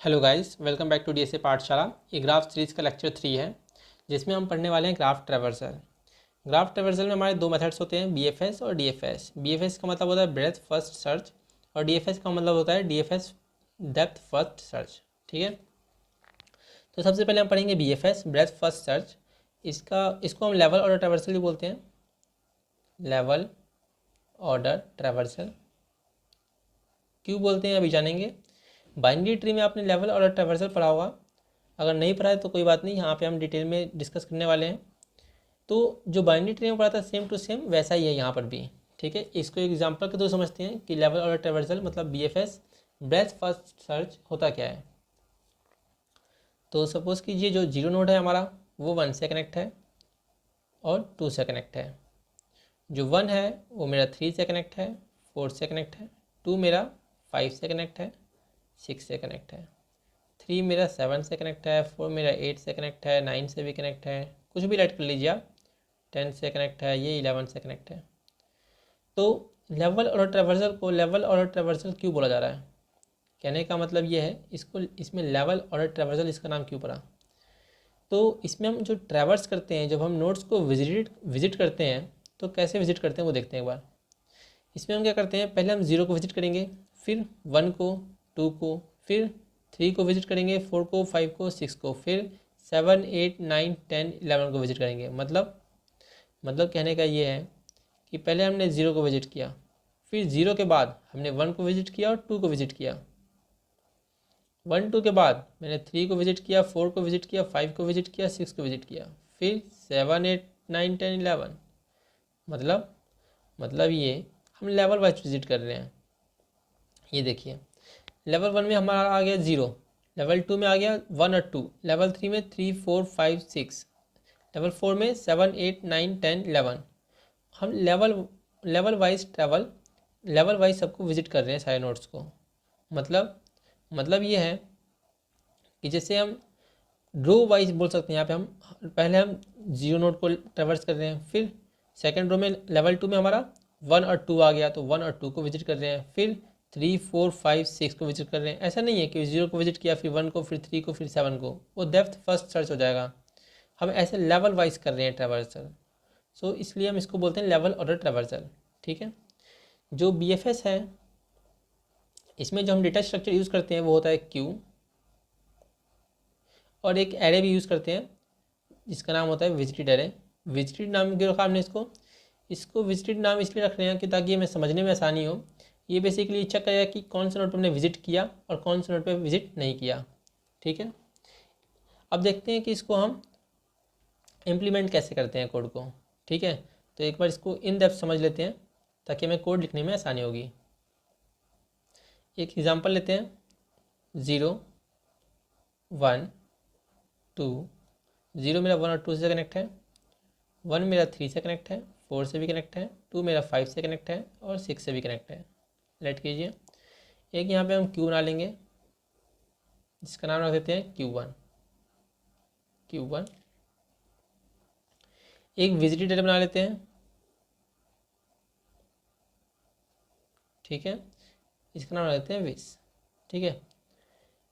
Hello guys, welcome back to DSA पाठशाला। ये graph series का लेक्चर 3 है, जिसमें हम पढ़ने वाले हैं ग्राफ ट्रैवर्सल। ग्राफ ट्रैवर्सल में हमारे दो मेथड्स होते हैं, बीएफएस और डीएफएस। बीएफएस का मतलब होता है ब्रेथ फर्स्ट सर्च और डीएफएस का मतलब होता है डीएफएस डेप्थ फर्स्ट सर्च। ठीक है, तो सबसे पहले हम पढ़ेंगे बीएफएस, ब्रेथ फर्स्ट सर्च। इसको हम लेवल ऑर्डर ट्रैवर्सल भी बोलते हैं, लेवल ऑर्डर ट्रैवर्सल। क्यों बोलते हैं अभी जानेंगे। बाइनरी ट्री में आपने लेवल ऑर्डर ट्रैवर्सल पढ़ा होगा, अगर नहीं पढ़ा है तो कोई बात नहीं, यहाँ पे हम डिटेल में डिस्कस करने वाले हैं। तो जो बाइनरी ट्री में पढ़ा था सेम टू सेम वैसा ही है यहाँ पर भी। ठीक है, इसको एक एग्जांपल के थ्रू समझते हैं कि लेवल ऑर्डर ट्रैवर्सल मतलब बीएफएस ब्रेथ फर्स्ट सर्च होता क्या है। तो सपोज कीजिए जो जीरो नोड है हमारा वो 1 से कनेक्ट है और 2 से कनेक्ट है। जो 1 है वो मेरा 3 से कनेक्ट है, 4 से कनेक्ट है। 2 मेरा 5 से कनेक्ट है, 6 से कनेक्ट है। 3 मेरा 7 से कनेक्ट है, 4 मेरा 8 से कनेक्ट है, 9 से भी कनेक्ट है, कुछ भी ऐड कर लीजिए आप। 10 से कनेक्ट है, ये 11 से कनेक्ट है। तो लेवल और ट्रैवर्सल को लेवल और ट्रैवर्सल क्यों बोला जा रहा है, कहने का मतलब ये है इसमें लेवल और ट्रैवर्सल इसका नाम क्यों पड़ा। तो इसमें हम जो ट्रैवर्स करते हैं, जब हम नोड्स को विजिट करते हैं तो कैसे विजिट करते हैं वो देखते हैं एक बार। इसमें हम क्या करते हैं, पहले हम 0 को विजिट करेंगे, फिर 1 को, 2 को, फिर 3 को विजिट करेंगे, 4 को, 5 को, 6 को, फिर 7, 8, 9, 10, 11 को विजिट करेंगे। मतलब कहने का ये है कि पहले हमने 0 को विजिट किया, फिर 0 के बाद हमने 1 को विजिट किया और 2 को विजिट किया। 1, 2 के बाद मैंने 3 को विजिट किया, 4 को विजिट किया, 5 को विजिट किया, 6 को विजिट किया, फिर 7, 8, 9, 10, 11। मतलब ये हम लेवल वाइज विजिट कर रहे हैं। ये देखिए, लेवल 1 में हमारा आ गया 0, लेवल 2 में आ गया 1 और 2, लेवल 3 में 3, 4, 5, 6, लेवल 4 में 7, 8, 9, 10, 11। हम लेवल वाइज सबको विजिट कर रहे हैं सारे नोड्स को। मतलब ये है कि जैसे हम रो वाइज बोल सकते हैं। यहाँ पे हम पहले हम 0 नोड को ट्रेवर्स कर रहे हैं, फिर सेकेंड रो में लेवल 2 में हमारा 1 और 2 आ गया तो 1 और 2 को विजिट कर रहे हैं, फिर 3, 4, 5, 6 को विजिट कर रहे हैं। ऐसा नहीं है कि 0 को विजिट किया, फिर 1 को, फिर 3 को, फिर 7 को, वो डेप्थ फर्स्ट सर्च हो जाएगा। हम ऐसे लेवल वाइज कर रहे हैं ट्रेवर्सल। सो इसलिए हम इसको बोलते हैं लेवल ऑर्डर ट्रेवर्सल। ठीक है, जो बीएफएस है इसमें जो हम डेटा स्ट्रक्चर यूज़ करते हैं वो होता है क्यू, और एक एरे भी यूज़ करते हैं जिसका नाम होता है विजिटेड एरे। विजिटेड नाम क्यों रखा हमने इसको विजिटेड नाम इसलिए रख रहे हैं कि ताकि हमें समझने में आसानी हो। ये बेसिकली चेक करेगा कि कौन से नोड पर हमने विजिट किया और कौन से नोड पर विजिट नहीं किया। ठीक है, अब देखते हैं कि इसको हम इम्प्लीमेंट कैसे करते हैं कोड को। ठीक है, तो एक बार इसको इन डेप्थ समझ लेते हैं ताकि हमें कोड लिखने में आसानी होगी। एक एग्जांपल लेते हैं, 0, 1, 2। 0 मेरा 1 और 2 से कनेक्ट है, 1 मेरा 3 से कनेक्ट है, 4 से भी कनेक्ट है, 2 मेरा 5 से कनेक्ट है और 6 से भी कनेक्ट है। लेट कीजिए, एक यहाँ पे हम क्यू बना लेंगे जिसका नाम रख देते हैं Q1। एक विजिटेड एरे बना लेते हैं। ठीक है, इसका नाम रख देते हैं विस। ठीक है,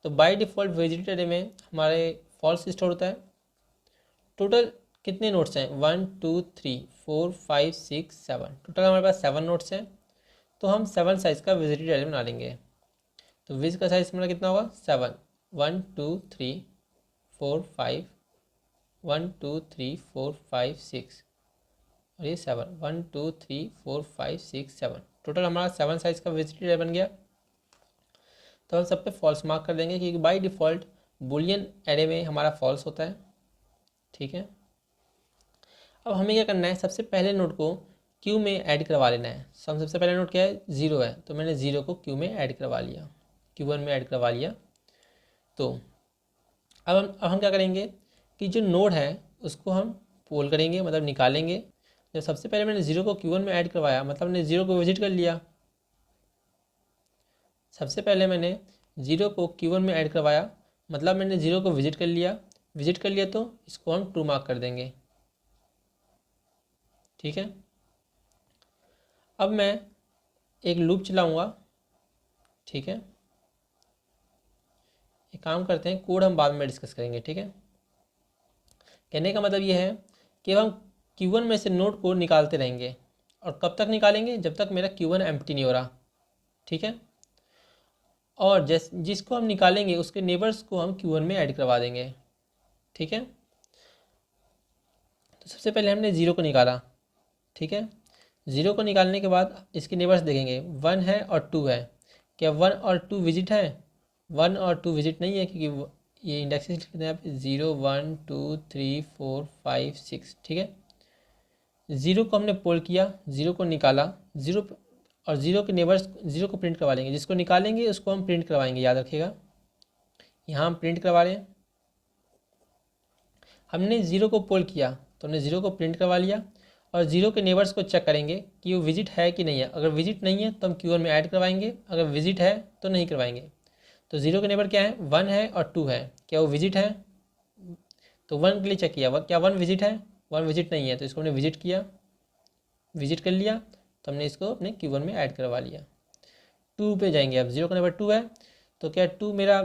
तो बाय डिफ़ॉल्ट विजिटेड एरे में हमारे फॉल्स स्टोर होता है। टोटल कितने नोट्स हैं, 1, 2, 3, 4, 5, 6, 7, टोटल हमारे पास 7 नोट्स हैं। तो हम 7 साइज़ का विजिटेड एरे बना लेंगे। तो विज का साइज हमारा कितना होगा, 7, 1, 2, 3, 4, 5, 1, 2, 3, 4, 5, 6 और ये 7, 1, 2, 3, 4, 5, 6, 7, टोटल हमारा 7 साइज़ का विजिटेड एरे बन गया। तो हम सब पे फॉल्स मार्क कर देंगे क्योंकि बाय डिफ़ॉल्ट बुलियन एरे में हमारा फॉल्स होता है। ठीक है, अब हमें क्या करना है, सबसे पहले नोड को क्यू में ऐड करवा लेना है। सबसे पहले नोड क्या है, 0 है, तो मैंने 0 को क्यू में ऐड करवा लिया, Q1 में ऐड करवा लिया। तो अब हम क्या करेंगे कि जो नोड है उसको हम पोल करेंगे, मतलब निकालेंगे। जब सबसे पहले मैंने 0 को Q1 में ऐड करवाया मतलब मैंने 0 को विजिट कर लिया। सबसे पहले मैंने 0 को Q1 में ऐड करवाया मतलब मैंने 0 को विजिट कर लिया तो इसको हम 2 मार्क कर देंगे। ठीक है, अब मैं एक लूप चलाऊंगा। ठीक है, काम करते हैं, कोड हम बाद में डिस्कस करेंगे, ठीक है। कहने का मतलब ये है कि हम Q1 में से नोड को निकालते रहेंगे, और कब तक निकालेंगे, जब तक मेरा Q1 एम्प्टी नहीं हो रहा, ठीक है। और जिसको हम निकालेंगे उसके नेबर्स को हम Q1 में ऐड करवा देंगे, ठीक है। तो सबसे पहले हमने 0 को निकाला, ठीक है। 0 को निकालने के बाद इसके नेबर्स देखेंगे, 1 है और 2 है। क्या 1 और 2 विजिट है? 1 और 2 विजिट नहीं है, क्योंकि ये इंडेक्सेस लिखते हैं यहाँ पे 0 1 2 3 4 5 6, ठीक है। 0 को हमने पोल किया, 0 को निकाला, 0 और 0 के नेबर्स 0 को प्रिंट करवा लेंगे, जिसको निकालेंगे उसको हम प्रिंट करवाएंगे, याद रखिएगा। यहाँ हम प्रिंट करवा रहे हैं, हमने 0 को पोल किया तो हमने 0 को प्रिंट करवा लिया, और 0 के नेबर्स को चेक करेंगे कि वो विजिट है कि नहीं है। अगर विजिट नहीं है तो हम Q1 में ऐड करवाएंगे, अगर विजिट है तो नहीं करवाएंगे। तो 0 के नेबर क्या है? 1 है और 2 है। क्या वो विजिट है? तो 1 के लिए चेक किया, क्या 1 विजिट है? 1 विजिट नहीं है, तो इसको हमने विजिट किया, विजिट कर लिया, तो हमने इसको अपने Q1 में ऐड करवा लिया। 2 पे जाएंगे, अब 0 का नेबर 2 है, तो क्या 2 मेरा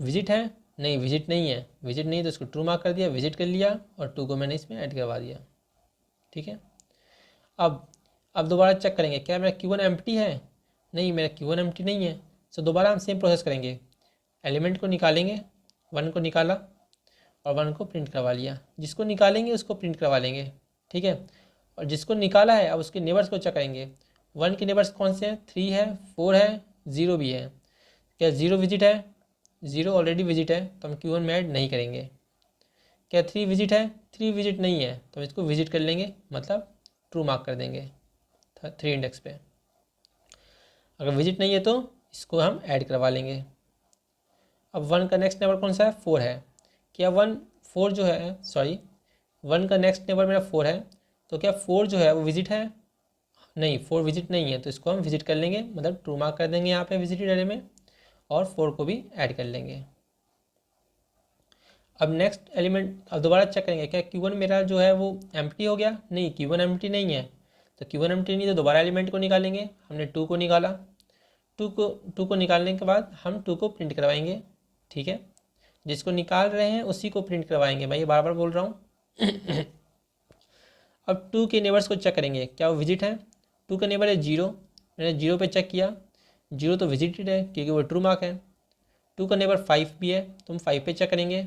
विजिट है? नहीं, विजिट नहीं है। विजिट नहीं तो इसको ट्रू मार्क कर दिया, विजिट कर लिया, और 2 को मैंने इसमें ऐड करवा दिया, ठीक है। अब दोबारा चेक करेंगे, क्या मेरा Q1 एम्प्टी है? नहीं, मेरा Q1 एम्प्टी नहीं है। सो दोबारा हम सेम प्रोसेस करेंगे, एलिमेंट को निकालेंगे, 1 को निकाला और 1 को प्रिंट करवा लिया, जिसको निकालेंगे उसको प्रिंट करवा लेंगे, ठीक है। और जिसको निकाला है अब उसके नेबर्स को चेक करेंगे। 1 के नेबर्स कौन से हैं? 3 है, 4 है, 0 भी है। क्या 0 विजिट है? 0 ऑलरेडी विजिट है, तो हम Q1 में ऐड नहीं करेंगे। क्या 3 विजिट है? 3 विजिट नहीं है, तो हम इसको विजिट कर लेंगे, मतलब ट्रू मार्क कर देंगे 3 इंडेक्स पे। अगर विजिट नहीं है तो इसको हम ऐड करवा लेंगे। अब 1 का नेक्स्ट नेबर कौन सा है? 4 है। क्या 4 जो है, सॉरी 1 का नेक्स्ट नेबर मेरा 4 है, तो क्या 4 जो है वो विजिट है? नहीं, 4 विजिट नहीं है, तो इसको हम विजिट कर लेंगे, मतलब ट्रू मार्क कर देंगे यहाँ पे विजिटेड एरे में, और 4 को भी ऐड कर लेंगे। अब नेक्स्ट एलिमेंट, अब दोबारा चेक करेंगे, क्या Q1 मेरा जो है वो एम्प्टी हो गया? नहीं, Q1 एम्प्टी नहीं है, तो Q1 एम्प्टी नहीं, तो दोबारा एलिमेंट को निकालेंगे। हमने 2 को निकाला, 2 को निकालने के बाद हम 2 को प्रिंट करवाएंगे, ठीक है। जिसको निकाल रहे हैं उसी को प्रिंट करवाएंगे, मैं ये बार बार बोल रहा हूँ। अब 2 के नेबर्स को चेक करेंगे, क्या वो विजिट है? 2 का नेबर है 0, मैंने 0 पे चेक किया, 0 तो विजिटेड है क्योंकि वो ट्रू मार्क है। 2 का नेबर 5 भी है, तो हम 5 पे चेक करेंगे,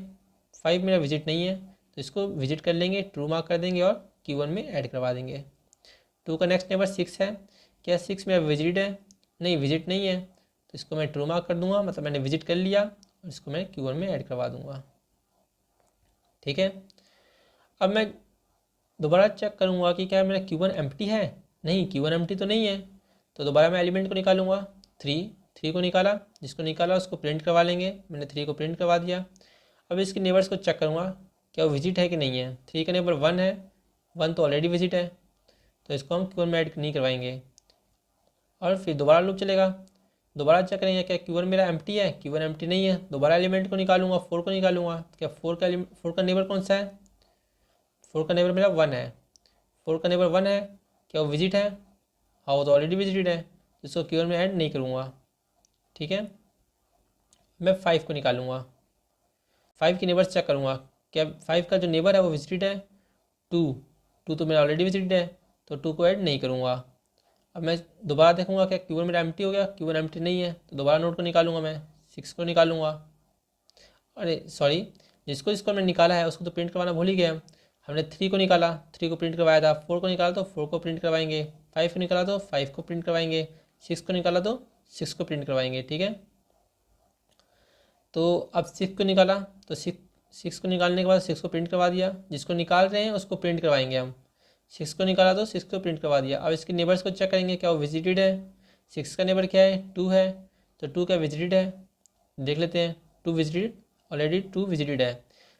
5 मेरा विजिट नहीं है, तो इसको विजिट कर लेंगे, ट्रू मार्क कर देंगे और Q1 में ऐड करवा देंगे। 2 का नेक्स्ट नेबर 6 है, क्या 6 मेरा विजिट है? नहीं, विजिट नहीं है, तो इसको मैं ट्रू मार्क कर दूंगा, मतलब मैंने विजिट कर लिया, और इसको मैं Q1 में ऐड करवा दूंगा, ठीक है। अब मैं दोबारा चेक करूंगा कि क्या मेरा Q1 एम्प्टी है? नहीं, Q1 एम्प्टी तो नहीं है, तो दोबारा मैं एलिमेंट को निकालूंगा, 3 को निकाला, जिसको निकाला उसको प्रिंट करवा लेंगे, मैंने 3 को प्रिंट करवा दिया। अब इसके नेबर्स को चेक करूँगा, क्या वो विजिट है कि नहीं है? 3 का नेबर 1 है, 1 तो ऑलरेडी विजिट है, तो इसको हम Q1 में ऐड नहीं करवाएंगे, और फिर दोबारा लूप चलेगा। दोबारा चेक करेंगे, क्या Q1 मेरा एम्प्टी है? Q1 एम्प्टी नहीं है, दोबारा एलिमेंट को निकालूंगा, 4 को निकालूंगा, क्या 4 का नेबर कौन सा है? 4 का नेबर मेरा 1 है, 4 का नेबर 1 है, क्या वो विजिट है? हाँ, वो तो ऑलरेडी विजिटेड है, तो इसको Q1 में ऐड नहीं करूँगा, ठीक है। मैं 5 को निकालूंगा, 5 की नेबर्स चेक करूँगा, क्या 5 का जो नेबर है वो विजिटेड है? 2 तो मेरा ऑलरेडी विजिटेड है, तो 2 को ऐड नहीं करूँगा। अब मैं दोबारा देखूँगा, क्या Q1 मेरा एम्प्टी हो गया? Q1 एम्प्टी नहीं है, तो दोबारा नोड को निकालूंगा, मैं 6 को निकालूंगा। अरे सॉरी, जिसको मैंने निकाला है उसको तो प्रिंट करवाना भूल ही गया। हमने 3 को निकाला, 3 को प्रिंट करवाया था, 4 को निकाला तो 4 को प्रिंट करवाएंगे, 5 को निकाला तो 5 को प्रिंट करवाएंगे, 6 को निकाला तो 6 को प्रिंट करवाएंगे, ठीक है। तो अब 6 को निकाला, तो 6 को निकालने के बाद 6 को प्रिंट करवा दिया, जिसको निकाल रहे हैं उसको प्रिंट करवाएंगे हम। 6 को निकाला तो 6 को प्रिंट करवा दिया। अब इसके नेबर्स को चेक करेंगे, क्या वो विजिटेड है? 6 का नेबर क्या है? 2 है, तो 2 क्या विजिटेड है? देख लेते हैं, 2 विजिटेड, ऑलरेडी 2 विजिटेड है,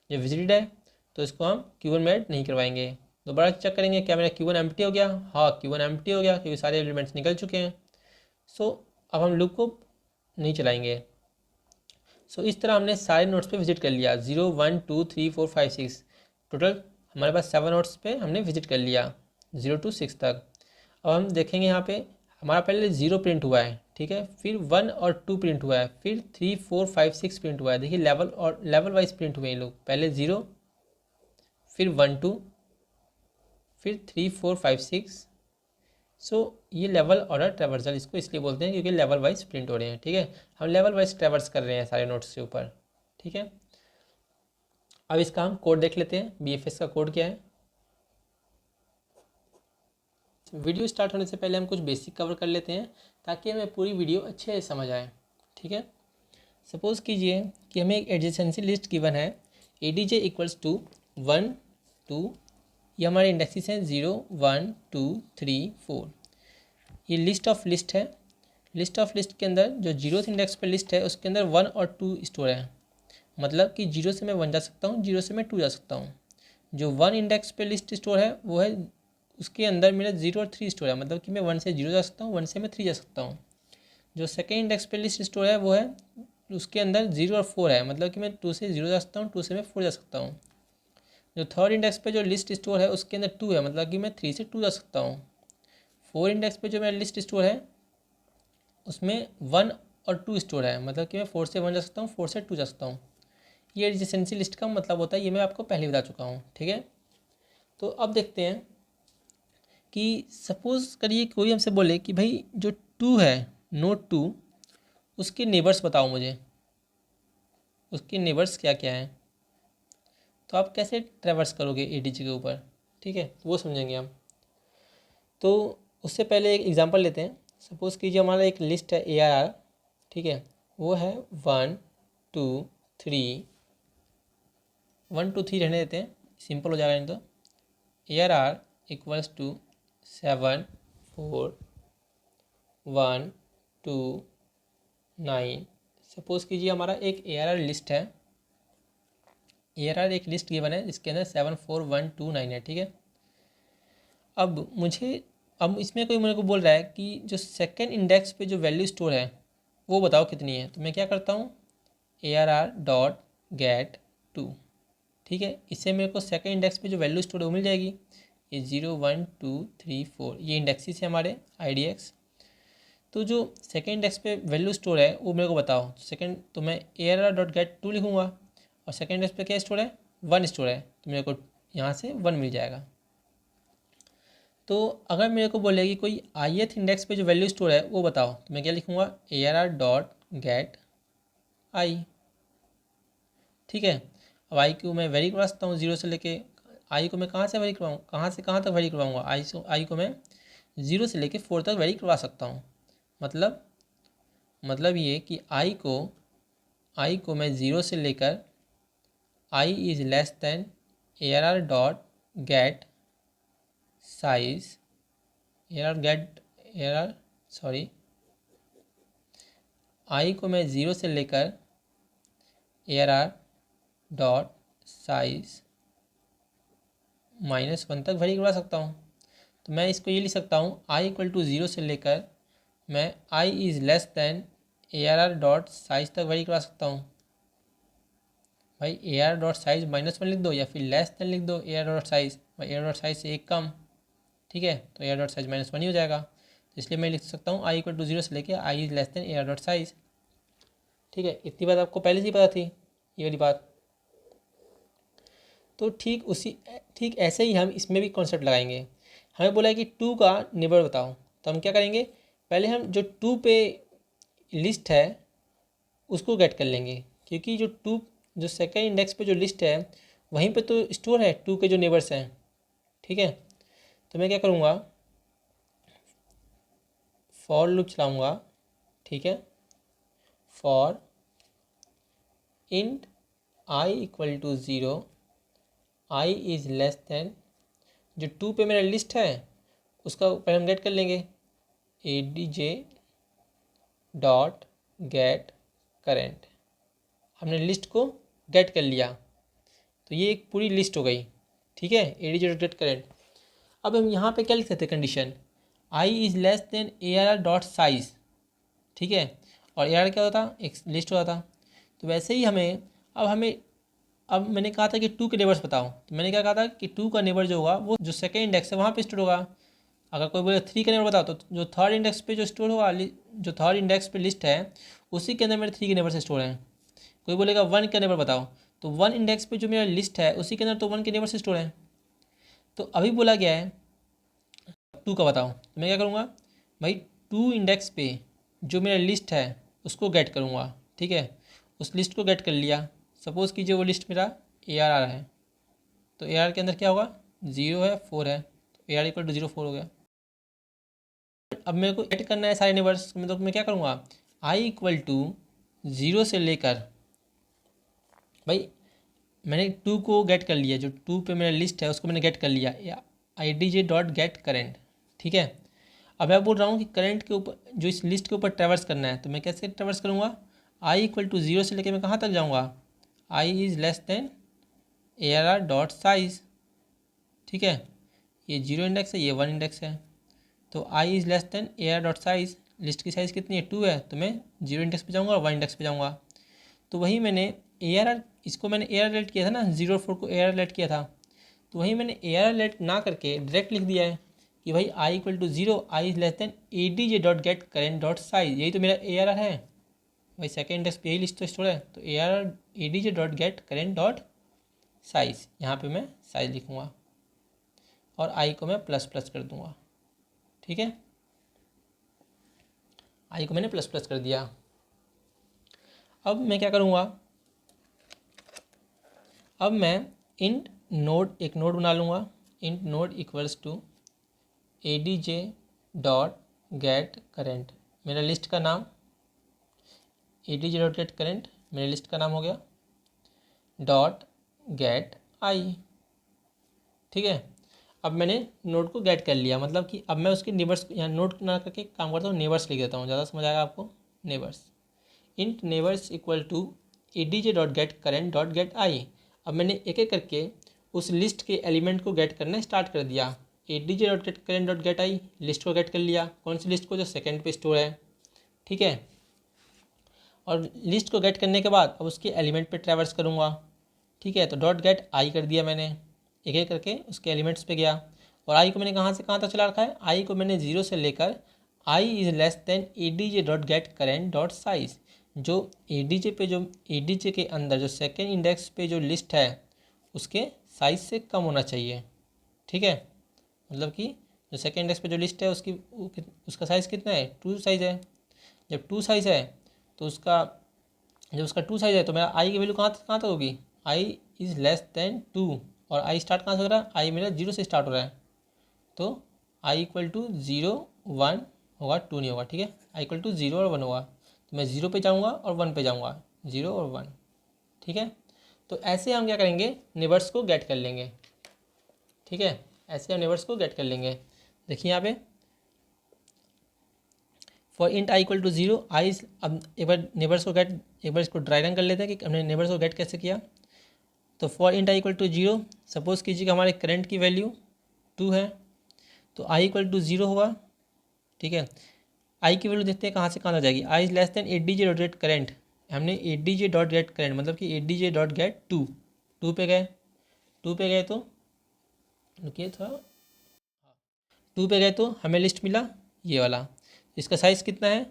जब विजिटेड है तो इसको हम Q1 में ऐड नहीं करवाएंगे। दोबारा चेक करेंगे, क्या मेरा Q1 एम्प्टी हो गया? हाँ, Q1 एम्प्टी हो गया क्योंकि सारे एलिमेंट्स निकल चुके हैं। सो अब हम लूप को नहीं चलाएंगे। सो इस तरह हमने सारे नोड्स पे विजिट कर लिया, 0 1 2 3 4 5 6, टोटल हमारे पास 7 नोड्स पे हमने विजिट कर लिया 0 to 6 तक। अब हम देखेंगे यहाँ पे हमारा पहले 0 प्रिंट हुआ है, ठीक है, फिर 1 और 2 प्रिंट हुआ है, फिर 3 4 5 6 प्रिंट हुआ है। देखिए लेवल और लेवल वाइज प्रिंट हुए हैं लोग, पहले 0, फिर 1 2, फिर 3 4 5 6। सो ये लेवल ऑर्डर ट्रैवर्सल इसको इसलिए बोलते हैं क्योंकि लेवल वाइज प्रिंट हो रहे हैं। ठीक है, हम लेवल वाइज ट्रैवर्स कर रहे हैं सारे नोट्स के ऊपर। ठीक है, अब इसका हम कोड देख लेते हैं, BFS का कोड क्या है। वीडियो स्टार्ट होने से पहले हम कुछ बेसिक कवर कर लेते हैं ताकि हमें पूरी वीडियो अच्छे से समझ आए। ठीक है, सपोज़ कीजिए कि हमें एक एडजेसेंसी लिस्ट गिवन है, ADJ इक्वल्स टू 1 2, ये हमारे इंडेक्सेस हैं 0 1 2 3 4। ये लिस्ट ऑफ लिस्ट है। लिस्ट ऑफ लिस्ट के अंदर जो 0th इंडेक्स पे लिस्ट है उसके अंदर 1 और 2 स्टोर है, मतलब कि 0 से मैं 1 जा सकता हूँ, 0 से मैं 2 जा सकता हूँ। जो 1 इंडेक्स पे लिस्ट स्टोर है वो है, उसके अंदर मेरा 0 और 3 स्टोर है, मतलब कि मैं 1 से 0 जा सकता हूँ, 1 से मैं 3 जा सकता हूँ। जो सेकेंड इंडेक्स पे लिस्ट स्टोर है वो है, उसके अंदर 0 और 4 है, मतलब कि मैं 2 से 0 जा सकता हूँ, 2 से मैं 4 जा सकता हूँ। जो थर्ड इंडेक्स पे जो लिस्ट स्टोर है उसके अंदर 2 है, मतलब कि मैं 3 से 2 जा सकता हूँ। फोर इंडेक्स पे जो मेरा लिस्ट स्टोर है उसमें 1 और 2 स्टोर है, मतलब कि मैं 4 से 1 जा सकता हूँ, 4 से 2 जा सकता हूँ। ये एडजेसेंसी लिस्ट का मतलब होता है, ये मैं आपको पहले बता चुका हूँ। ठीक है, तो अब देखते हैं कि सपोज़ करिए कोई हमसे बोले कि भाई जो 2 है, नोड 2, उसके नेबर्स बताओ मुझे, उसके नेबर्स क्या क्या हैं। तो आप कैसे ट्रैवर्स करोगे ADJ के ऊपर, ठीक है, वो समझेंगे हम। तो उससे पहले एक एग्जांपल लेते हैं। सपोज़ कीजिए हमारा एक लिस्ट है ARR, ठीक है, वो है 1 2 3, 1 2 3 रहने देते हैं, सिंपल हो जाएगा। नहीं तो ARR इक्वल्स टू 7 4 1 2 9। सपोज़ कीजिए हमारा एक ARR लिस्ट है, ARR एक लिस्ट गिवन है जिसके अंदर 7 4 1 2 9 है। ठीक है, अब इसमें कोई मेरे को बोल रहा है कि जो सेकेंड इंडेक्स पे जो वैल्यू स्टोर है वो बताओ कितनी है। तो मैं क्या करता हूँ, ARR डॉट गेट 2। ठीक है, इससे मेरे को सेकेंड इंडेक्स पे जो वैल्यू स्टोर है वो मिल जाएगी। ये 0 1 2 3 4 ये इंडेक्सेस है हमारे IDX। तो जो सेकेंड इंडेक्स पे वैल्यू स्टोर है वो मेरे को बताओ। सेकेंड तो मैं ARR डॉट गेट 2 लिखूँगा, और सेकेंड इंडेक्स पे क्या स्टोर है, 1 स्टोर है, तो मेरे को यहाँ से 1 मिल जाएगा। तो अगर मेरे को बोले कि कोई ith इंडेक्स पे जो वैल्यू स्टोर है वो बताओ, तो मैं क्या लिखूँगा, ARR डॉट गेट आई। ठीक है, अब आई को मैं वेरी करवा सकता हूँ, 0 से लेके आई को मैं कहाँ से वेरी करवाऊँ, कहाँ से कहाँ तक वेरी करवाऊँगा, आई को मैं 0 से लेके 4 तक वेरी करवा सकता हूँ। मतलब ये कि आई को मैं 0 से लेकर i is less than ARR dot get size, i को मैं 0 से लेकर ARR डॉट साइज -1 तक वेरी करवा सकता हूँ। तो मैं इसको ये लिख सकता हूँ, आई इक्वल टू 0 से लेकर मैं i is less than ARR dot size तक वेरी करवा सकता हूँ। भाई ARR डॉट साइज -1 लिख दो या फिर लेस दैन लिख दो ARR डॉट साइज, भाई ARR डॉट साइज से एक कम। ठीक है, तो ARR डॉट साइज -1 ही हो जाएगा। तो इसलिए मैं लिख सकता हूँ आई इक्वल टू 0 से लेकर i is less than ARR dot size. ठीक है, इतनी बात आपको पहले से ही पता थी, ये वाली बात। तो ठीक ऐसे ही हम इसमें भी कॉन्सेप्ट लगाएंगे। हमें बोला है कि 2 का नेबर बताओ, तो हम क्या करेंगे, पहले हम जो 2 पे लिस्ट है उसको गेट कर लेंगे, क्योंकि जो सेकेंड इंडेक्स पे जो लिस्ट है वहीं पे तो स्टोर है 2 के जो नेबर्स हैं। ठीक है, तो मैं क्या करूँगा, फॉर लूप चलाऊँगा। ठीक है, for int i equal to 0, i is less than, जो 2 पे मेरा लिस्ट है उसका पहले हम गेट कर लेंगे, ADJ डॉट गेट करेंट। हमने लिस्ट को गेट कर लिया, तो ये एक पूरी लिस्ट हो गई। ठीक है, ADJ डॉट गेट करेंट। अब हम यहाँ पे क्या लिख सकते हैं, condition I is less than ARR dot size. ठीक है, और ARR क्या होता, एक लिस्ट होता था। तो वैसे ही अब मैंने कहा था कि 2 के नेबर्स बताओ, तो मैंने क्या कहा था कि 2 का नेबर जो होगा वो जो सेकेंड इंडेक्स है वहाँ पे स्टोर होगा। अगर कोई बोले 3 का नेबर बताओ तो जो थर्ड इंडेक्स पे जो स्टोर होगा, जो थर्ड इंडेक्स पे लिस्ट है उसी के अंदर मेरे 3 के नेबर से स्टोर हैं। कोई बोलेगा 1 का नेबर बताओ तो 1 इंडेक्स पे जो मेरा लिस्ट है उसी के अंदर तो 1 के नेबर से स्टोर है। तो अभी बोला गया है 2 का बताओ, तो मैं क्या करूँगा भाई 2 इंडेक्स पे जो मेरा लिस्ट है उसको गेट करूँगा। ठीक है, उस लिस्ट को गेट कर लिया। सपोज़ कीजिए वो लिस्ट मेरा ARR है, तो ARR के अंदर क्या होगा 0 है 4 है, तो ARR इक्वल टू 0 4 हो गया। अब मेरे को गेट करना है सारे नेबर्स में, तो मैं क्या करूँगा i इक्वल टू 0 से लेकर, भाई मैंने 2 को गेट कर लिया, जो 2 पे मेरा लिस्ट है उसको मैंने गेट कर लिया idj.getCurrent। ठीक है, अब मैं बोल रहा हूँ कि करंट के ऊपर जो इस लिस्ट के ऊपर ट्रैवर्स करना है, तो मैं कैसे ट्रैवर्स करूँगा i इक्वल टू 0 से लेकर मैं कहाँ तक जाऊँगा, i is less than ARR dot size. ठीक है, ये 0 इंडेक्स है, ये 1 इंडेक्स है, तो i is less than ARR dot size. List की साइज़ कितनी है 2 है, तो मैं 0 इंडेक्स पे जाऊँगा और 1 इंडेक्स पे जाऊँगा। तो वही मैंने ARR, इसको मैंने ARR लेट किया था ना, 0 4 को ARR लेट किया था, तो वही मैंने ARR लेट ना करके डायरेक्ट लिख दिया है कि भाई i equal to 0, i is less than adj dot get current dot size. यही तो मेरा ARR है भाई, सेकेंड इंडेक्स पे यही लिस्ट तो स्टोर है, तो ARR adj dot get current dot size, यहाँ पे मैं साइज लिखूँगा और i को मैं प्लस प्लस कर दूँगा। ठीक है, i को मैंने प्लस प्लस कर दिया। अब मैं क्या करूँगा, अब मैं इंट नोड, एक नोड बना लूँगा, int node equals to adj dot get current, मेरा लिस्ट का नाम adj डॉट गेट करेंट मेरे लिस्ट का नाम हो गया, डॉट गेट आई। ठीक है, अब मैंने नोड को गेट कर लिया, मतलब कि अब मैं उसके नेबर्स, यहाँ नोड ना करके काम करता हूँ, नेबर्स लिख देता हूँ, ज़्यादा समझ आएगा आपको। Neighbours, int neighbours equal to adj dot get current dot get i. अब मैंने एक एक करके उस लिस्ट के एलिमेंट को गेट करना स्टार्ट कर दिया। adj dot get current dot get i, list को गेट कर लिया। कौन सी लिस्ट को, जो सेकेंड पे स्टोर है। ठीक है, और लिस्ट को गेट करने के बाद अब उसके एलिमेंट पे ट्रैवर्स करूँगा। ठीक है, तो डॉट गेट आई कर दिया मैंने, एक एक करके उसके एलिमेंट्स पे गया, और आई को मैंने कहाँ से कहाँ तक चला रखा है, आई को मैंने 0 से लेकर i is less than adj dot get current dot size. जो adj पे, जो adj के अंदर जो सेकेंड इंडेक्स पे जो लिस्ट है उसके साइज से कम होना चाहिए। ठीक है, मतलब कि जो सेकेंड इंडेक्स पे जो लिस्ट है उसका साइज़ कितना है, 2 साइज़ है। जब 2 साइज़ है तो जब उसका 2 साइज़ है तो मेरा आई की वैल्यू कहाँ तक होगी, आई इज़ लेस देन 2, और आई स्टार्ट कहाँ से हो रहा है, आई मेरा 0 से स्टार्ट हो रहा है, तो आई इक्वल टू 0 1 होगा, 2 नहीं होगा। ठीक है, आई इक्वल टू 0 और 1 होगा, तो मैं 0 पे जाऊँगा और 1 पे जाऊँगा, 0 और 1। ठीक है, तो ऐसे हम क्या करेंगे, नेबर्स को गेट कर लेंगे। ठीक है, ऐसे हम नेबर्स को गेट कर लेंगे। देखिए यहाँ पे for int i equal to 0 i, अब एक बार नेबर्स को गेट, एक बार इसको ड्राई रन कर लेते हैं कि हमने नेबर्स को गेट कैसे किया। तो for int i equal to 0, suppose कीजिए कि हमारे करंट की वैल्यू 2 है, तो आई इक्वल टू 0 होगा। ठीक है, आई की वैल्यू देखते हैं कहाँ से कहाँ तक जाएगी, i is less than adj dot get current, हमने adj डॉट गेट करेंट मतलब कि adj डॉट गेट 2 पे गए, 2 पे गए तो रुकिए थोड़ा, 2 पे गए तो हमें लिस्ट मिला ये वाला, इसका साइज़ कितना है,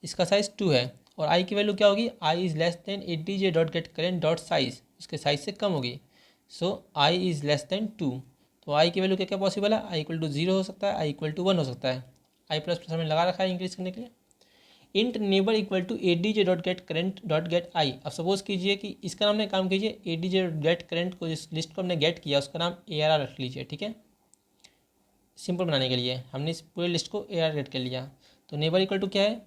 इसका साइज़ 2 है, और आई की वैल्यू क्या होगी, i is less than adj dot get current dot size, इसके साइज से कम होगी, so i is less than 2। तो आई की वैल्यू क्या क्या पॉसिबल है, आई इक्वल टू 0 हो सकता है, आई इक्वल टू 1 हो सकता है, आई प्लस प्लस हमने लगा रखा है इंक्रीज करने के लिए। Int neighbour equal to adj dot get current dot get i. अब सपोज कीजिए कि इसका नाम ने काम कीजिए, adj डॉट गेट करेंट को, जिस लिस्ट को हमने गेट किया उसका नाम ARR रख लीजिए। ठीक है, सिंपल बनाने के लिए हमने इस पूरे लिस्ट को ARR गेट कर लिया। तो नेबर इक्वल टू क्या है,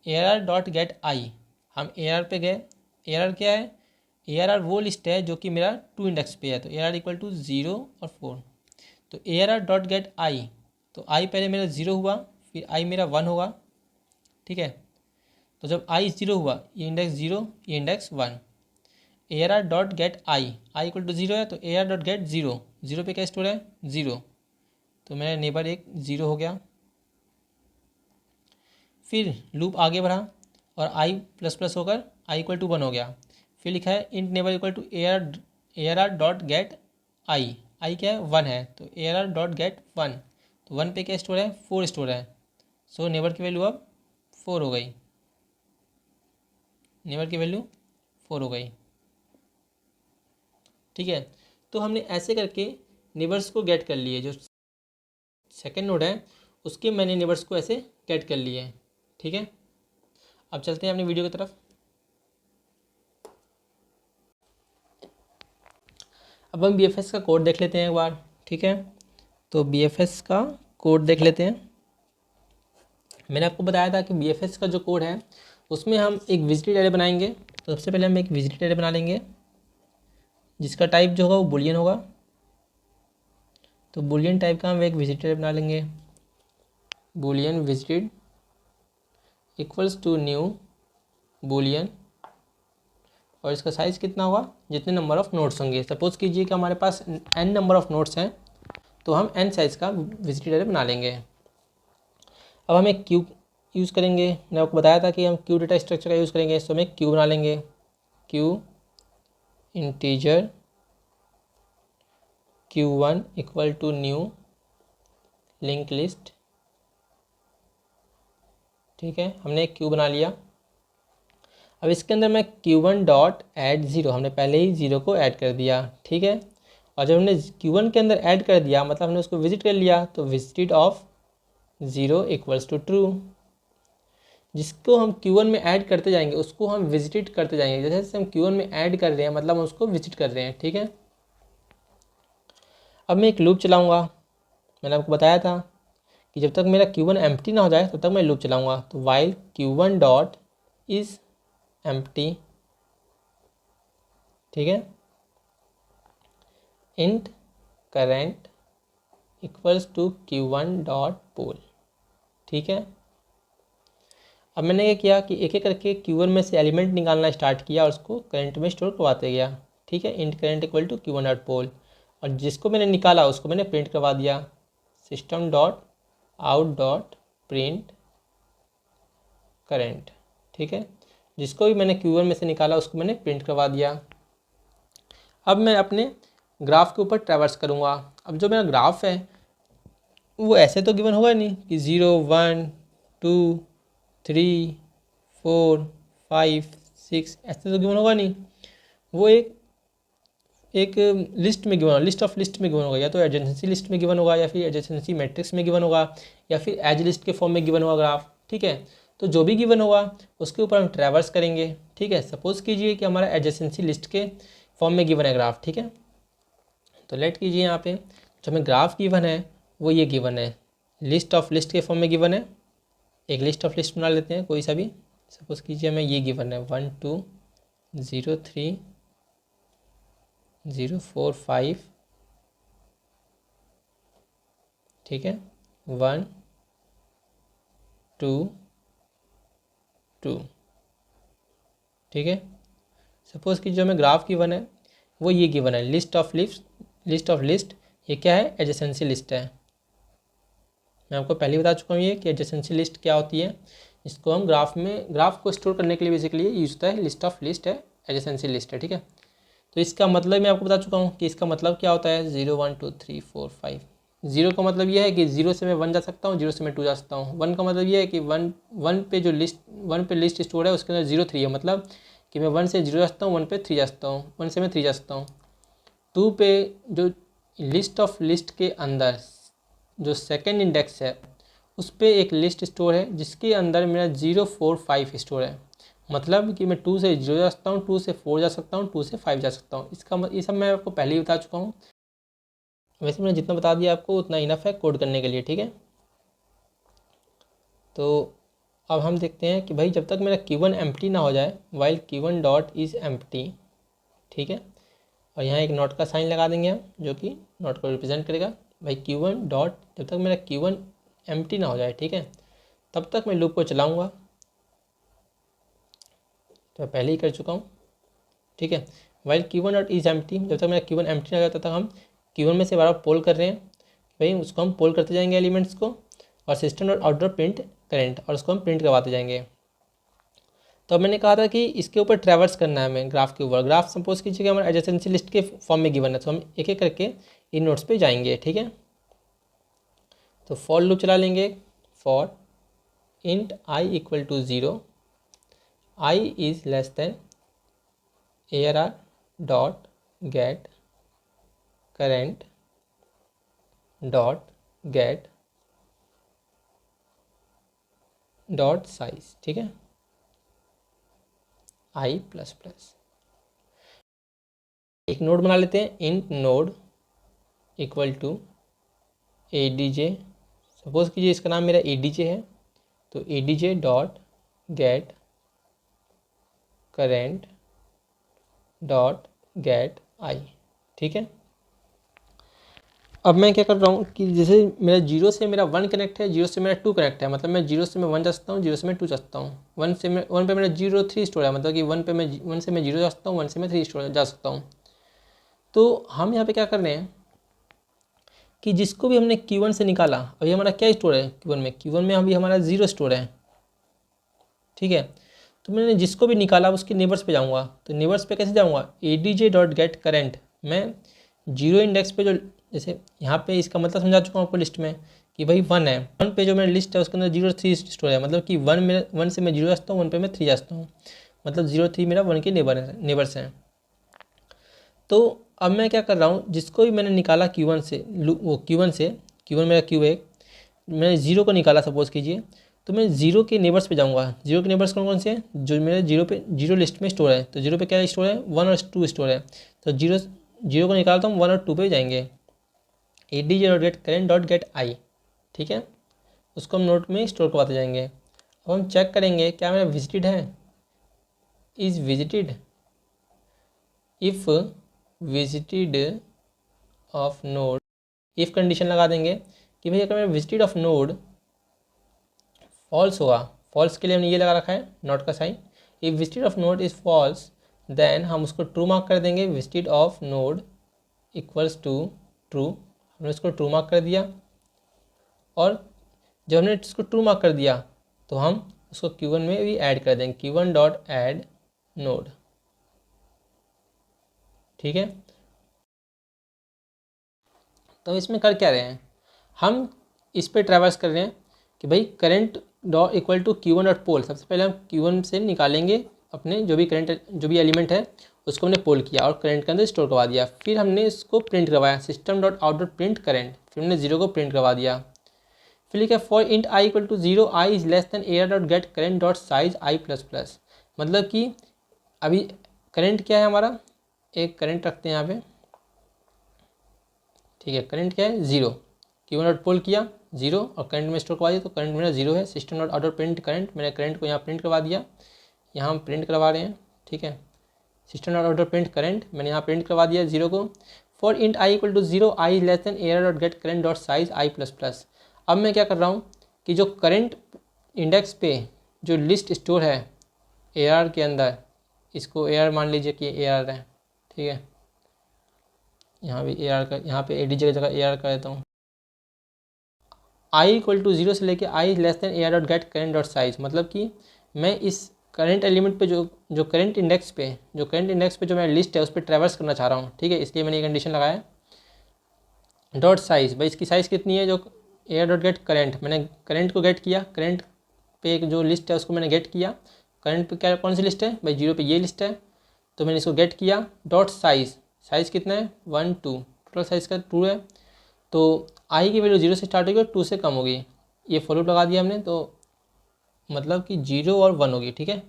ARR डॉट गेट आई, हम ARR पे गए, ARR क्या है, ARR वो लिस्ट है जो कि मेरा 2 इंडेक्स पे है, तो ARR इक्वल टू 0 और 4, तो ARR डॉट गेट आई, तो आई पहले मेरा 0 हुआ, फिर आई मेरा 1 होगा। ठीक है, तो जब आई 0 हुआ, ये इंडेक्स 0, ये index 1, ARR dot get i, i equal to 0 है, तो ARR डॉट गेट 0, 0 पे क्या स्टोर है 0, तो मेरा नेबर एक 0 हो गया। फिर लूप आगे बढ़ा और आई प्लस प्लस होकर आई इक्वल टू 1 हो गया। फिर लिखा है int neighbour equal to ARR dot get i, i क्या है 1 है, तो ARR डॉट गेट 1, तो 1 पे क्या स्टोर है, 4 स्टोर है। सो नेबर की वैल्यू अब 4 हो गई, नेबर की वैल्यू 4 हो गई। ठीक है, तो हमने ऐसे करके नेबर्स को गेट कर लिए, जो सेकेंड नोड है उसके मैंने नेबर्स को ऐसे गेट कर लिए। ठीक है, अब चलते हैं अपनी वीडियो की तरफ। अब हम BFS का कोड देख लेते हैं एक बार। ठीक है, तो BFS का कोड देख लेते हैं। मैंने आपको बताया था कि BFS का जो कोड है उसमें हम एक विजिटेड एरे बनाएंगे। तो सबसे पहले हम एक विजिटेड एरे बना लेंगे जिसका टाइप जो होगा वो बुलियन होगा। तो बुलियन टाइप का हम एक विजिटेड एरे बना लेंगे, boolean visited equals to new boolean, और इसका साइज़ कितना होगा, जितने नंबर ऑफ़ नोट्स होंगे। सपोज़ कीजिए कि हमारे पास n नंबर ऑफ़ नोट्स हैं, तो हम n साइज़ का विजिटेड एरे बना लेंगे। अब हम एक क्यू यूज़ करेंगे। मैंने आपको बताया था कि हम क्यू डेटा स्ट्रक्चर का यूज़ करेंगे। तो हम एक क्यू बना लेंगे, queue integer q1 equal to new link list. ठीक है, हमने एक क्यू बना लिया। अब इसके अंदर मैं q1 डॉट ऐड ज़ीरो, हमने पहले ही ज़ीरो को ऐड कर दिया। ठीक है, और जब हमने q1 के अंदर ऐड कर दिया मतलब हमने उसको विजिट कर लिया, तो visited of zero equals to true. जिसको हम q1 में ऐड करते जाएंगे उसको हम विजिटेड करते जाएंगे। जैसे जैसे हम q1 में ऐड कर रहे हैं मतलब हम उसको विजिट कर रहे हैं। ठीक है, अब मैं एक लूप चलाऊँगा। मैंने आपको बताया था कि जब तक मेरा q1 एम्प्टी ना हो जाए तब तक मैं लूप चलाऊँगा। तो while q1 dot is empty, ठीक है, int current equals to q1 dot poll. ठीक है, अब मैंने क्या किया कि एक एक करके q1 में से एलिमेंट निकालना स्टार्ट किया और उसको करंट में स्टोर करवाते गया। ठीक है, int current equal to q1 dot poll, और जिसको मैंने निकाला उसको मैंने प्रिंट करवा दिया, system dot out dot print current. ठीक है, जिसको भी मैंने q1 में से निकाला उसको मैंने प्रिंट करवा दिया। अब मैं अपने ग्राफ के ऊपर ट्रैवर्स करूँगा। अब जो मेरा ग्राफ है वो ऐसे तो गिवन होगा नहीं कि 0 1 2 3 4 5 6 ऐसे तो गिवन होगा नहीं। वो एक लिस्ट में गिवन होगा, लिस्ट ऑफ लिस्ट में गिवन होगा, या तो एडजेंसी लिस्ट में गिवन होगा, या फिर एडजेंसी मैट्रिक्स में गिवन होगा, या फिर एज लिस्ट के फॉर्म में गिवन होगा ग्राफ। ठीक है, तो जो भी गिवन होगा उसके ऊपर हम ट्रैवर्स करेंगे। ठीक है, सपोज कीजिए कि हमारा एडजेंसी लिस्ट के फॉर्म में गिवन है ग्राफ। ठीक है, तो लेट कीजिए यहाँ पे जो हमें ग्राफ गिवन है वो ये गिवन है, लिस्ट ऑफ लिस्ट के फॉर्म में गिवन है। एक लिस्ट ऑफ लिस्ट बना लेते हैं कोई सा भी। सपोज कीजिए हमें ये गिवन है 1 2 0 3 0 4 5, ठीक है, 1 2 2। ठीक है, सपोज़ कि जो हमें ग्राफ गिवन है वो ये गिवन है, लिस्ट ऑफ लिस्ट। ये क्या है, एडजेसेंसी लिस्ट है। मैं आपको पहले ही बता चुका हूँ ये कि एडजेसेंसी लिस्ट क्या होती है। इसको हम ग्राफ को स्टोर करने के लिए बेसिकली यूज होता है। लिस्ट ऑफ लिस्ट है, एडजेसेंसी लिस्ट है। ठीक है, तो इसका मतलब मैं आपको बता चुका हूँ कि इसका मतलब क्या होता है, 0 1 2 3 4 5। 0 का मतलब ये है कि 0 से मैं 1 जा सकता हूँ, 0 से मैं 2 जा सकता हूँ। 1 का मतलब ये है कि 1 पे जो लिस्ट स्टोर है उसके अंदर 0 3 है, मतलब कि मैं 1 से 0 जा सकता हूँ, 1 पे 3 जा सकता हूँ, 1 से मैं 3 जा सकता हूँ। 2 पे जो लिस्ट ऑफ लिस्ट के अंदर जो सेकेंड इंडेक्स है उस पर एक लिस्ट स्टोर है जिसके अंदर मेरा 0 4 5 स्टोर है, मतलब कि मैं 2 से 0 जा सकता हूँ, 2 से 4 जा सकता हूँ, 2 से 5 जा सकता हूँ। ये सब मैं आपको पहले ही बता चुका हूँ। वैसे मैंने जितना बता दिया आपको उतना इनफ है कोड करने के लिए। ठीक है, तो अब हम देखते हैं कि भाई जब तक मेरा q1 एम्प्टी ना हो जाए, while q1 dot is empty. ठीक है, और यहाँ एक नोट का साइन लगा देंगे हम जो कि नोट को रिप्रेजेंट करेगा। भाई q1 डॉट, जब तक मेरा q1 एम्प्टी ना हो जाए, ठीक है, तब तक मैं लूप को चलाऊँगा। तो मैं पहले ही कर चुका हूँ। ठीक है, while q1 dot is empty, जब तक मेरा q1 एम्प्टी ना हो जाए तब तक हम q1 में से बार पोल कर रहे हैं। भाई उसको हम पोल करते जाएंगे एलिमेंट्स को, और system dot out dot print current, और उसको हम प्रिंट करवाते जाएंगे। तो मैंने कहा था कि इसके ऊपर ट्रैवर्स करना है हमें ग्राफ के ऊपर। ग्राफ सपोज कीजिए कि हमारा एडजेसेंसी लिस्ट के फॉर्म में गिवन है, तो हम एक एक करके इन नोट्स पे जाएंगे। ठीक है, तो फॉर लूप चला लेंगे, for int i equal to 0, i is less than ARR dot get current dot get dot size, ठीक है, आई प्लस प्लस। एक नोड बना लेते हैं, int node equal to ADJ, suppose कीजिए इसका नाम मेरा ADJ है, तो ADJ dot get current dot get i, ठीक है। अब मैं क्या कर रहा हूँ कि जैसे मेरा 0 से मेरा 1 कनेक्ट है, 0 से मेरा 2 कनेक्ट है, मतलब मैं 0 से मैं 1 जा सकता हूँ, 0 से मैं 2 जा सकता हूँ, 1 पे मेरा 0 3 स्टोर है, मतलब कि 1 पे मैं 1 से मैं 0 जा सकता हूँ, 1 से मैं 3 स्टोर जा सकता हूँ। तो हम यहाँ पे क्या कर रहे हैं कि जिसको भी हमने Q1 से निकाला, अभी हमारा क्या स्टोर है Q1 में अभी हमारा 0 स्टोर है, ठीक है। तो मैंने जिसको भी निकाला उसके नेबर्स पे जाऊँगा, तो नेबर्स पे कैसे जाऊँगा, ADJ डॉट गेट करेंट, मैं 0 इंडेक्स पे जो, जैसे यहाँ पे इसका मतलब समझा चुका हूँ आपको लिस्ट में कि भाई 1 है, 1 पे जो मेरा लिस्ट है उसके अंदर 0 3 स्टोर है, मतलब कि 1 से मैं 0 जाता हूँ, 1 पे मैं 3 जाता हूँ, मतलब 0 3 मेरा 1 के नेबर्स हैं। तो अब मैं क्या कर रहा हूँ, जिसको भी मैंने निकाला Q1 से, वो Q1 मेरा Q1, मैंने 0 को निकाला सपोज कीजिए, तो मैं 0 के नेबर्स पे जाऊँगा। 0 के नेबर्स कौन कौन से हैं, जो मेरे 0 लिस्ट में स्टोर है, तो 0 पे क्या स्टोर है, 1 और 2 स्टोर है, तो 0 को निकालता हूँ, 1 और 2 पे जाएंगे, ADJ dot get current dot get i, ठीक है, उसको हम नोट में स्टोर करवाते जाएंगे। अब हम चेक करेंगे क्या मेरा विजिटेड है, is visited, if visited of node, if condition लगा देंगे कि भाई अगर मेरा विजिटेड ऑफ नोड फॉल्स होगा, फॉल्स के लिए हमने ये लगा रखा है नॉट का साइन, if visited of node is false then हम उसको ट्रू मार्क कर देंगे, visited of node equals to true, हमने उसको ट्रू मार्क कर दिया। और जब हमने इसको ट्रू मार्क कर दिया तो हम उसको Q1 में भी ऐड कर देंगे, Q1 डॉट ऐड नोड, ठीक है। तो इसमें कर क्या रहे हैं, हम इस पे ट्रैवर्स कर रहे हैं कि भाई current dot equal to Q1 dot poll, सबसे पहले हम Q1 से निकालेंगे अपने जो भी करंट, जो भी एलिमेंट है उसको हमने पोल किया और करंट के अंदर स्टोर करवा दिया, फिर हमने इसको प्रिंट करवाया, system dot out dot print current, फिर हमने 0 को प्रिंट करवा दिया। फिर लिखा for int i equal to 0, i is less than AR dot get current dot size i plus plus, मतलब कि अभी करंट क्या है हमारा, एक करंट रखते हैं यहाँ पे, ठीक है, करंट क्या है 0, Q1 डॉट पोल किया 0 और करंट में स्टोर करवा दिया, तो करंट मेरा 0 है, system dot out print current, मैंने करंट को यहाँ प्रिंट करवा दिया, यहाँ हम प्रिंट करवा रहे हैं, ठीक है, system dot out print current मैंने यहाँ प्रिंट करवा दिया 0 को। For int i equal to 0, i less than AR dot get current dot size i plus plus. अब मैं क्या कर रहा हूँ कि जो करंट इंडेक्स पे जो लिस्ट स्टोर है AR के अंदर, इसको AR मान लीजिए कि AR है, ठीक है, यहाँ भी AR का, यहाँ पे ADJ की जगह AR कर देता हूँ, आई इक्वल टू 0 से लेके I less than AR dot get current dot size, मतलब कि मैं इस करंट एलिमेंट पे जो करंट इंडेक्स पे जो मेरा लिस्ट है उस पर ट्रैवर्स करना चाह रहा हूँ, ठीक है, इसलिए मैंने ये कंडीशन लगाया डॉट साइज, भाई इसकी साइज़ कितनी है, जो AR डॉट गेट करेंट, मैंने करंट को गेट किया, करंट पे जो लिस्ट है उसको मैंने गेट किया, करंट पे क्या कौन सी लिस्ट है भाई 0 पे ये लिस्ट है, तो मैंने इसको गेट किया, डॉट साइज़ कितना है 1 2, टोटल साइज़ का 2 है, तो आई की वैल्यू 0 से स्टार्ट होगी और 2 से कम होगी, ये फॉर लूप लगा दिया हमने, तो मतलब कि 0 और 1 होगी, ठीक है,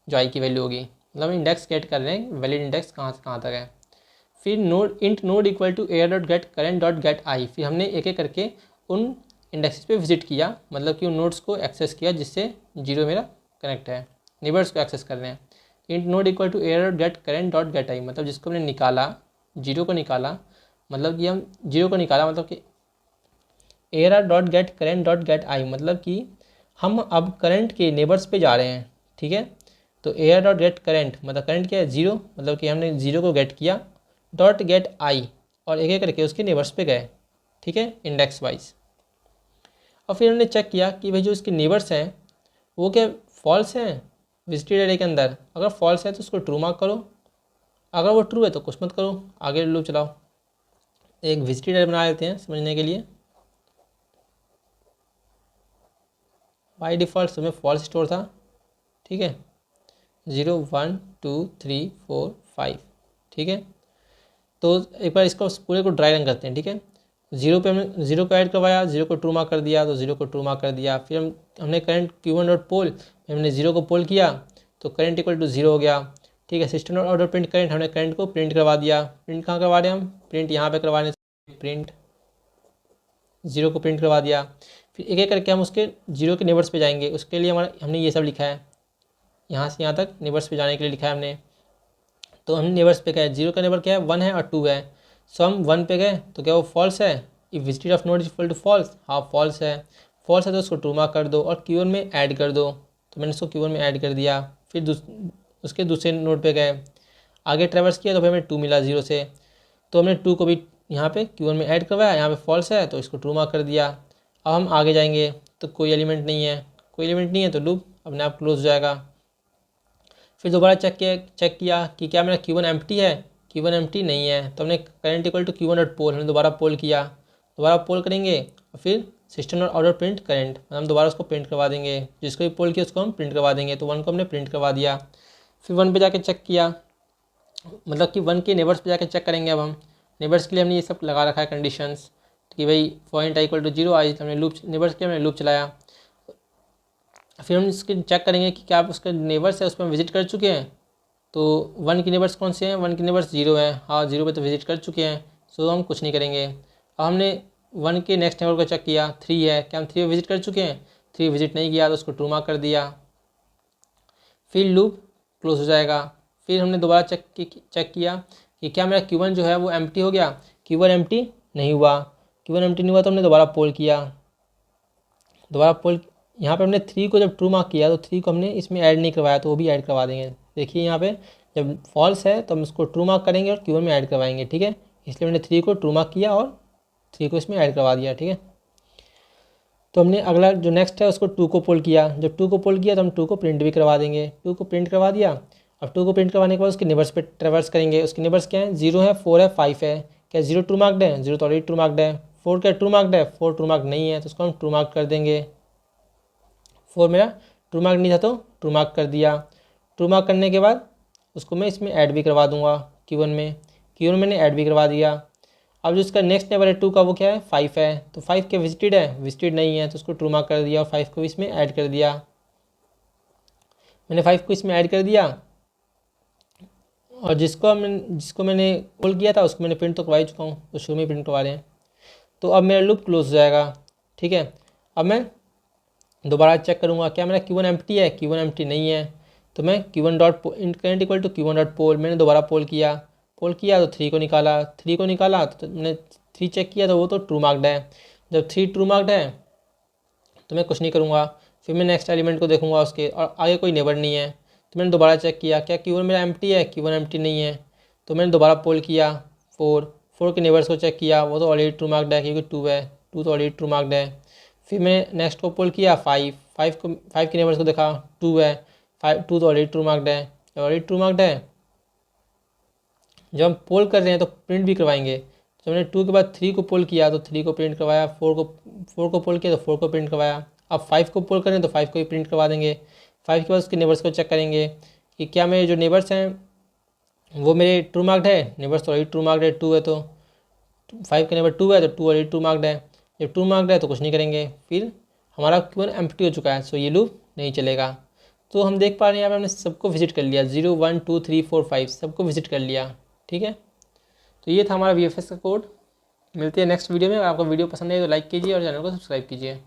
जो आई की वैल्यू होगी, मतलब इंडेक्स गेट कर रहे हैं, वैलिड इंडेक्स कहाँ से कहाँ तक है। फिर node int node equal to AR dot get current dot get I, फिर हमने एक एक करके उन इंडेक्सेस पे विजिट किया, मतलब कि उन नोड्स को एक्सेस किया जिससे 0 मेरा कनेक्ट है, नेबर्स को एक्सेस कर रहे हैं। Int node equal to AR dot get current dot get I, मतलब जिसको हमने निकाला 0 को निकाला, मतलब कि हम 0 को निकाला, मतलब कि AR dot get current dot get I, मतलब कि हम अब करंट के नेबर्स पे जा रहे हैं, ठीक है, तो AR डॉट गेट करेंट मतलब करंट क्या है 0, मतलब कि हमने 0 को गेट किया, डॉट गेट आई और एक एक करके उसके नेबर्स पे गए, ठीक है, इंडेक्स वाइज। और फिर हमने चेक किया कि भाई जो इसके नेबर्स हैं वो क्या फॉल्स हैं विजिटेड एरे के अंदर, अगर फॉल्स है तो उसको ट्रू मार्क करो, अगर वो ट्रू है तो कुछ मत करो, आगे लूप चलाओ। एक विजिटेड एरे बना लेते हैं समझने के लिए, बाई डिफ़ॉल्ट उसमें फॉल्स स्टोर था, ठीक है, 0 1 2 3 4 5, ठीक है। तो एक बार इसको पूरे को ड्राई रन करते हैं, ठीक है। जीरो पे हमने जीरो को ऐड करवाया, जीरो को ट्रू मार्क कर दिया, तो जीरो को ट्रू मार्क कर दिया। फिर हमने करंट Q1 डॉट पोल, हमने जीरो को पोल किया तो करंट इक्वल टू जीरो हो गया, ठीक है। System dot order print current, हमने करंट को प्रिंट करवा दिया। प्रिंट कहाँ करवा रहे हैं हम, प्रिंट यहाँ पे करवा रहे हैं, प्रिंट जीरो को प्रिंट करवा दिया। फिर एक एक करके हम उसके जीरो के नेबर्स पे जाएंगे, उसके लिए हमने ये सब लिखा है, यहाँ से यहाँ तक नेबर्स पे जाने के लिए लिखा है हमने। तो हम नेबर्स पे गए, जीरो का नेबर क्या है, 1 है और 2 है। सो हम 1 पे गए तो क्या वो फॉल्स है, if visited of node is equal to false, हाँ फॉल्स है। फॉल्स है तो उसको ट्रू मार्क कर दो और Q1 में ऐड कर दो, तो मैंने उसको Q1 में ऐड कर दिया। फिर उसके दूसरे नोड पे गए, आगे ट्रैवर्स किया तो फिर हमें 2 मिला जीरो से, तो हमने 2 को भी यहाँ पे Q1 में ऐड करवाया, यहाँ पे फॉल्स है तो इसको ट्रू मार्क कर दिया। अब हम आगे जाएंगे तो कोई एलिमेंट नहीं है, कोई एलिमेंट नहीं है तो लूप अपने आप क्लोज हो जाएगा। फिर दोबारा चेक किया कि क्या मेरा Q1 एम्प्टी है, Q1 एम्प्टी नहीं है, तो हमने current equal to Q1 dot poll, हमने दोबारा पोल किया, दोबारा पोल करेंगे और फिर system dot order print current, हम दोबारा उसको प्रिंट करवा देंगे, जिसको भी पोल किया उसको हम प्रिंट करवा देंगे। तो 1 को हमने प्रिंट करवा दिया। फिर 1 पे जाके चेक किया, मतलब कि 1 के नेबर्स पे जाके चेक करेंगे। अब हम नेबर्स के लिए हमने ये सब लगा रखा है कंडीशंस कि भाई point I equal to zero I, हमने लूप नेबर्स के लिए हमने लूप चलाया। फिर हम इसके चेक करेंगे कि क्या आप उसके नेबर्स है उस पर विजिट कर चुके हैं। तो 1 के नेबर्स कौन से हैं, 1 के नेबर्स 0 हैं, हाँ 0 पे तो विजिट कर चुके हैं, सो हम कुछ नहीं करेंगे। अब हमने 1 के नेक्स्ट नेबर को चेक किया, 3 है, क्या हम 3 पे विजिट कर चुके हैं, 3 विजिट नहीं किया तो उसको ट्रू मार्क कर दिया। फिर लूप क्लोज हो जाएगा। फिर हमने दोबारा चेक किया कि क्या मेरा Q1 जो है वो एम्प्टी हो गया, Q1 एम्प्टी नहीं हुआ, Q1 एम्प्टी नहीं हुआ तो हमने दोबारा पोल किया, दोबारा पोल यहाँ पे हमने 3 को जब ट्रू मार्क किया तो 3 को हमने इसमें ऐड नहीं करवाया, तो वो भी ऐड करवा देंगे। देखिए यहाँ पे जब फॉल्स है तो हम उसको ट्रू मार्क करेंगे और Q1 में ऐड करवाएंगे, ठीक है। इसलिए मैंने 3 को ट्रू मार्क किया और 3 को इसमें ऐड करवा दिया, ठीक है। तो हमने अगला जो नेक्स्ट है उसको 2 को पोल किया, जब 2 को पोल किया तो हम 2 को प्रिंट भी करवा देंगे, 2 को प्रिंट करवा दिया। अब 2 को प्रिंट करवाने के बाद उसके नेबर्स पे ट्रैवर्स करेंगे, उसके नेबर्स क्या हैं, 0 है, 4 है, 5 है। क्या 0 ट्रू मार्क्ड है, 0 तो ऑलरेडी ट्रू मार्क्ड है। 4 क्या ट्रू मार्क्ड है, 4 ट्रू मार्क नहीं है, तो उसको हम ट्रू मार्क कर देंगे। 4 मेरा ट्रू मार्क नहीं था तो ट्रू मार्क कर दिया। ट्रू मार्क करने के बाद उसको मैं इसमें ऐड भी करवा दूंगा Q1 में, Q1 मैंने ऐड भी करवा दिया। अब जो इसका नेक्स्ट नेबर है 2 का, वो क्या है, 5 है, तो 5 क्या विजिटेड है, विजिटेड नहीं है, तो उसको ट्रू मार्क कर दिया और 5 को इसमें ऐड कर दिया। मैंने 5 को इसमें ऐड कर दिया और जिसको मैंने कॉल किया था उसको मैंने प्रिंट तो करवा ही चुका हूँ, तो शुरू में प्रिंट करवा रहे हैं। तो अब मेरा लूप क्लोज हो जाएगा, ठीक है। अब मैं दोबारा चेक करूँगा क्या मेरा Q1 एम्प्टी है, Q1 एम्प्टी नहीं है, तो मैं Q1 dot current equal to Q1 dot poll, मैंने दोबारा पोल किया तो 3 को निकाला, 3 को निकाला तो मैंने 3 चेक किया तो वो तो ट्रू मार्क्ड है। जब 3 ट्रू मार्क्ड है तो मैं कुछ नहीं करूँगा, फिर मैं नेक्स्ट एलिमेंट को देखूँगा उसके, और आगे कोई नेबर नहीं है। तो मैंने दोबारा चेक किया क्या Q1 मेरा एम्प्टी है, Q1 एम्प्टी नहीं है, तो मैंने दोबारा पोल किया, 4 के नेबर्स को चेक किया, वो तो ऑलरेडी ट्रू मार्क्ड है क्योंकि 2 है, 2 तो ऑलरेडी ट्रू मार्क्ड है। फिर मैं नेक्स्ट को पोल किया, 5 के नेबर्स को देखा, 2 है, 2 तो ऑलरेडी ट्रू मार्क्ड है, ऑलरेडी ट्रू मार्क्ड है। जब हम पोल कर रहे हैं तो प्रिंट भी करवाएंगे, तो मैंने 2 के बाद 3 को पोल किया तो 3 को प्रिंट करवाया, 4 को पोल किया तो 4 को प्रिंट करवाया। अब 5 को पोल करें तो 5 को भी प्रिंट करवा देंगे। 5 के बाद उसके नेबर्स को चेक करेंगे कि क्या मेरे जो नेबर्स हैं वो मेरे ट्रू मार्क्ड है, नेबर्स तो ऑलरेडी ट्रू मार्क्ड है, 2 है, तो 5 का नेबर 2 है तो 2 ऑलरेडी ट्रू मार्क्ड है। जब ट्रू मार्क्ड है तो कुछ नहीं करेंगे, फिर हमारा Q1 एम्प्टी हो चुका है, सो ये लूप नहीं चलेगा। तो हम देख पा रहे हैं यहाँ पे हमने सबको विजिट कर लिया, 0 1 2 3 4 5 सबको विजिट कर लिया, ठीक है। तो ये था हमारा VFS का कोड। मिलते हैं नेक्स्ट वीडियो में। अगर आपको वीडियो पसंद है तो लाइक कीजिए और चैनल को सब्सक्राइब कीजिए।